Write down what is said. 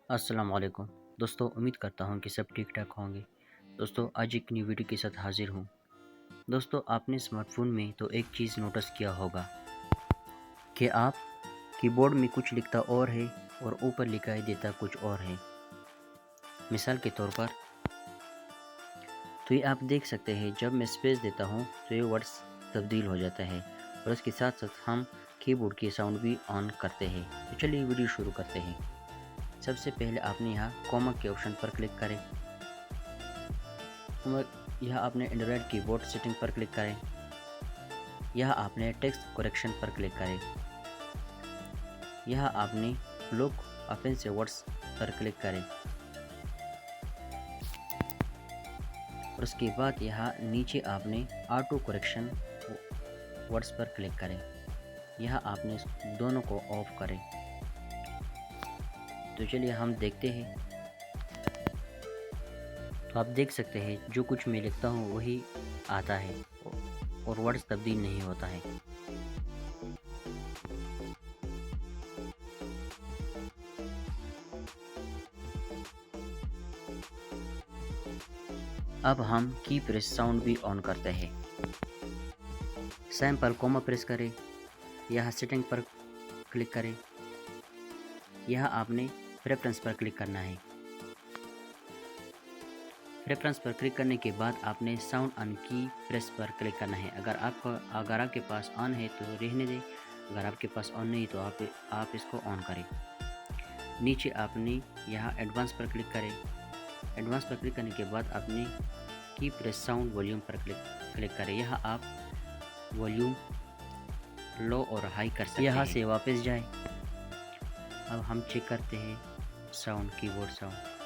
अस्सलाम वालेकुम दोस्तों, उम्मीद करता हूँ कि सब ठीक ठाक होंगे। दोस्तों, आज एक न्यू वीडियो के साथ हाजिर हूँ। दोस्तों, आपने स्मार्टफोन में तो एक चीज़ नोटिस किया होगा कि आप कीबोर्ड में कुछ लिखता और है और ऊपर लिखाई देता कुछ और है। मिसाल के तौर पर तो ये आप देख सकते हैं, जब मैं स्पेस देता हूँ तो ये वर्ड्स तब्दील हो जाता है और उसके साथ साथ हम कीबोर्ड की साउंड भी ऑन करते हैं। तो चलिए वीडियो शुरू करते हैं। सबसे पहले आपने यहाँ कॉमा के ऑप्शन पर क्लिक करें। यह आपने एंड्रॉयड कीबोर्ड सेटिंग पर क्लिक करें। यह आपने टेक्स्ट करेक्शन पर क्लिक करें। यह आपने लुक ऑफेंसिव वर्ड्स पर क्लिक करें और उसके बाद यहाँ नीचे आपने ऑटो करेक्शन वर्ड्स पर क्लिक करें। यह आपने दोनों को ऑफ करें। तो चलिए हम देखते हैं। तो आप देख सकते हैं, जो कुछ मैं लिखता हूँ वही आता है और वर्ड्स तब्दील नहीं होता है। अब हम की प्रेस साउंड भी ऑन करते हैं। सैम्पल कॉमा प्रेस करें। यह सेटिंग पर क्लिक करें। यह आपने प्रेफरेंस पर क्लिक करना है। प्रेफरेंस पर क्लिक करने के बाद आपने साउंड ऑन की प्रेस पर क्लिक करना है। अगर आपके पास ऑन है तो रहने दें, अगर आपके पास ऑन नहीं तो आप इसको ऑन करें। नीचे आपने यहाँ एडवांस पर क्लिक करें। एडवांस पर क्लिक करने के बाद आपने की प्रेस साउंड वॉल्यूम पर क्लिक करें। यह आप वॉल्यूम लो और हाई कर सकते हैं। यहाँ से वापस जाएं। अब हम चेक करते हैं साउंड, कीबोर्ड साउंड।